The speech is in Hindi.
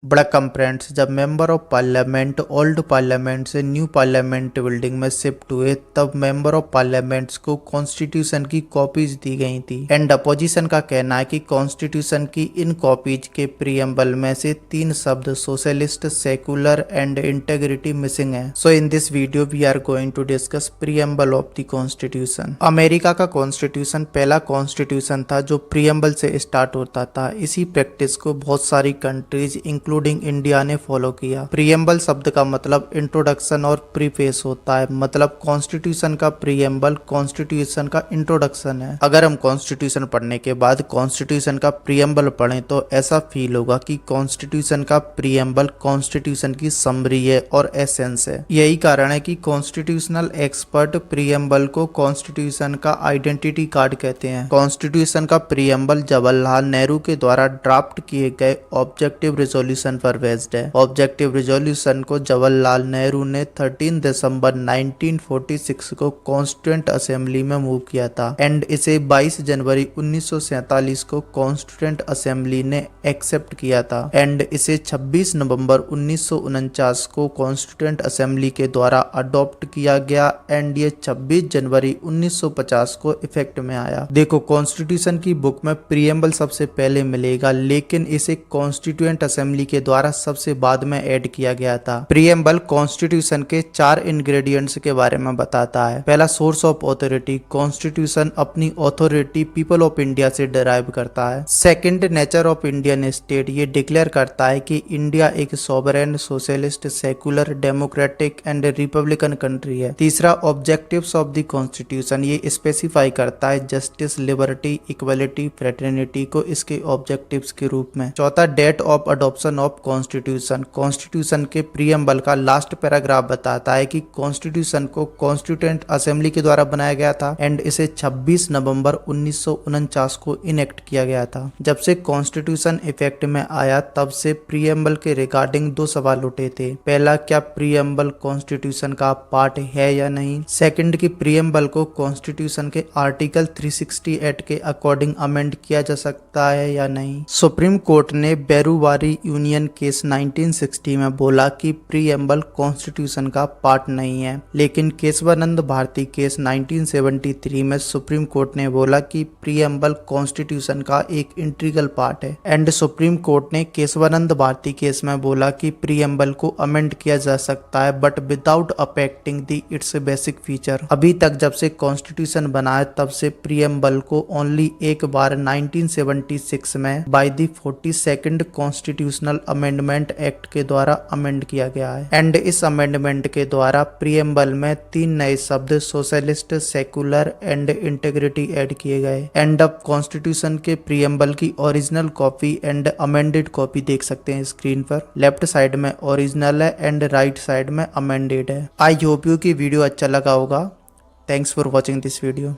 वड़क्कम फ्रेंड्स, जब member of parliament old parliament से न्यू पार्लियामेंट बिल्डिंग में शिफ्ट हुए तब मेंबर ऑफ पार्लियामेंट्स को कॉन्स्टिट्यूशन की कॉपीज दी गई थी। एंड अपोजिशन का कहना है कि कॉन्स्टिट्यूशन की इन कॉपीज के प्रीएम्बल में से 3 शब्द socialist, secular and integrity missing है। So in this video we are going to discuss preamble of the constitution. America का कॉन्स्टिट्यूशन पहला कॉन्स्टिट्यूशन था जो प्रीएम्बल से स्टार्ट होता था। इसी प्रैक्टिस को बहुत सारी कंट्रीज इंक्लूडिंग इंडिया ने फॉलो किया। प्रीएम्बल शब्द का मतलब इंट्रोडक्शन और प्रीफेस होता है, मतलब कॉन्स्टिट्यूशन का प्रीएम्बल कॉन्स्टिट्यूशन का इंट्रोडक्शन है। अगर हम कॉन्स्टिट्यूशन पढ़ने के बाद कॉन्स्टिट्यूशन का प्रीएम्बल पढ़ें तो ऐसा फील होगा कि कॉन्स्टिट्यूशन का प्रीएम्बल कॉन्स्टिट्यूशन की समरी है और एसेंस है। यही कारण है कि कॉन्स्टिट्यूशनल एक्सपर्ट प्रीएम्बल को कॉन्स्टिट्यूशन का आइडेंटिटी कार्ड कहते हैं। कॉन्स्टिट्यूशन का प्रीएम्बल जवाहरलाल नेहरू के द्वारा ड्राफ्ट किए गए ऑब्जेक्टिव रिजोल्यूशन पर बेस्ड है। ऑब्जेक्टिव रिजोल्यूशन को जवाहरलाल नेहरू ने 13 दिसंबर 1946 को कॉन्स्टिट्यूएंट असेंबली में मूव किया था एंड इसे 22 जनवरी 1947 को कॉन्स्टिट्यूएंट असेंबली ने एक्सेप्ट किया था एंड इसे 26 नवंबर 1949 को कॉन्स्टिट्यूएंट असेंबली के द्वारा अडॉप्ट किया गया एंड ये 26 जनवरी 1950 को इफेक्ट में आया। देखो, कॉन्स्टिट्यूशन की बुक में प्रीएम्बल सबसे पहले मिलेगा, लेकिन इसे कॉन्स्टिट्यूएंट असेंबली के द्वारा सबसे बाद में ऐड किया गया था। प्रीएम्बल कॉन्स्टिट्यूशन के 4 इंग्रेडिएंट्स के बारे में बताता है। पहला, सोर्स ऑफ अथॉरिटी। कॉन्स्टिट्यूशन अपनी अथॉरिटी पीपल ऑफ इंडिया से डिराइव करता है। Second, nature of Indian state. ये डिक्लेयर करता है कि इंडिया एक sovereign, socialist, secular, democratic and Republican country है। तीसरा, ऑब्जेक्टिव्स ऑफ द कॉन्स्टिट्यूशन। ये स्पेसिफाई करता है जस्टिस, लिबर्टी, इक्वलिटी, फ्रेटर्निटी को इसके ऑब्जेक्टिव्स के रूप में। चौथा, date of adoption of constitution. Constitution के प्रीएम्बल का लास्ट पैराग्राफ बताता है कि कॉन्स्टिट्यूशन को कॉन्स्टिट्यूएंट असेंबली के द्वारा बनाया गया था एंड इसे 26 नवंबर 1949 को इनेक्ट किया गया था। जब से कॉन्स्टिट्यूशन इफेक्ट में आया तब से प्रीएम्बल के रिगार्डिंग 2 सवाल उठे थे। पहला, क्या प्रीएम्बल कॉन्स्टिट्यूशन का पार्ट है या नहीं। सेकंड, कि प्रीएम्बल को कॉन्स्टिट्यूशन के आर्टिकल 368 के अकॉर्डिंग अमेंड किया जा सकता है या नहीं। सुप्रीम कोर्ट ने बेरुवारी यूनियन केस 1960 में बोला कि प्रीएम्बल कॉन्स्टिट्यूशन का पार्ट नहीं है, लेकिन केशवानंद भारती केस 1973 में सुप्रीम कोर्ट ने बोला कि प्रीएम्बल कॉन्स्टिट्यूशन का एक इंटीग्रल पार्ट है एंड सुप्रीम कोर्ट ने केशवानंद भारती केस में बोला कि प्रीएम्बल को अमेंड किया जा सकता है but without affecting the it's basic feature. अभी तक जब से कॉन्स्टिट्यूशन बना है तब से प्रीएम्बल को ओनली एक बार 1976 में by the 42nd constitutional amendment act के द्वारा अमेंड किया गया है एंड इस अमेंडमेंट के द्वारा प्रीएम्बल में 3 नए शब्द socialist, secular and integrity add किए गए। एंड अब कॉन्स्टिट्यूशन के प्रीएम्बल की original copy and amended copy देख सकते हैं स्क्रीन पर। लेफ्ट साइड में ओरिजिनल है एंड राइट साइड में अमेंडेड है। आई होप यू कि वीडियो अच्छा लगा होगा। Thanks for watching this video.